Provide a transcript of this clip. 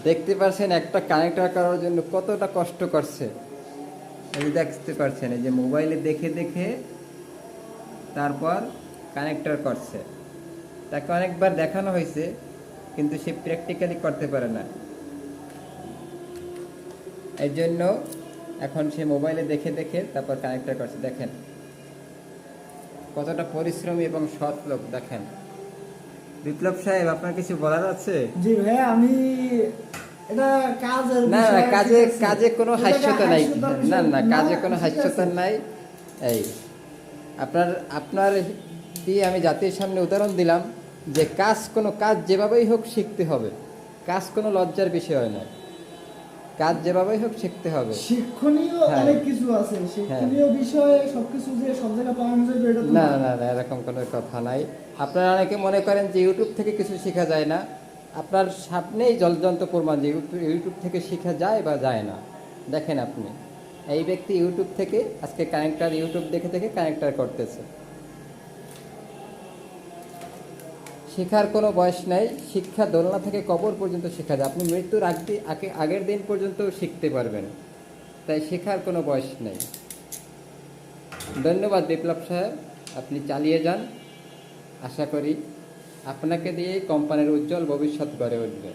দেখতে পাচ্ছেন একটা কানেক্টর করার জন্য কতটা কষ্ট করছে। এই যে দেখতে পাচ্ছেন, এই যে মোবাইলে দেখে দেখে তারপর কানেক্টর করছে। তাকে অনেকবার দেখানো হয়েছে, কিন্তু সে প্র্যাকটিক্যালি করতে পারে না। এই জন্য এখন সে মোবাইলে দেখে দেখে তারপর কানেক্টর করছে। দেখেন কতটা পরিশ্রমী এবং সৎ লোক। দেখেন বিপ্লব সাহেব, আপনার কিছু বলার আছে? জি ভাইয়া, আমি এটা কাজের না না, বিষয়, কাজে ঠিক আছে? কাজে কোনো এটা হাস্যতা নাই। হাস্যকর না বিষয় না, কাজে কোনো ঠিক হাস্যতা আছে? নাই। এই আপনার আপনার দিয়ে আমি জাতির সামনে উদাহরণ দিলাম যে কাজ যেভাবেই হোক শিখতে হবে। কাজ কোনো লজ্জার বিষয় নয়, কাজ যেভাবেই হোক শিখতে হবে। শিক্ষণীয় হ্যাঁ অনেক কিছু আছে, হ্যাঁ, শিক্ষণীয় বিষয়ে সবকিছু যে সব জায়গায় পাওয়া যাবে এটা তো না না। না না, এরকম কোনো কথা নাই। আপনারা অনেকে মনে করেন যে ইউটিউব থেকে কিছু শেখা যায় না। আপনার সামনেই জলজন্ত প্রমাণ যে ইউটিউব থেকে শেখা যায় বা যায় না। দেখেন আপনি, এই ব্যক্তি ইউটিউব থেকে আজকে কানেক্টার, ইউটিউব দেখে দেখে কানেক্টার করতেছে। শেখার কোনো বয়স নাই। শিক্ষা দোলনা থেকে কবর পর্যন্ত শেখা যায়। আপনি মৃত্যুর আগের দিন পর্যন্ত শিখতে পারবেন। তাই শেখার কোনো বয়স নেই। ধন্যবাদ বিপ্লব সাহেব, আপনি চালিয়ে যান। আশা করি আপনাকে দিয়েই কোম্পানির উজ্জ্বল ভবিষ্যৎ গড়ে উঠবে।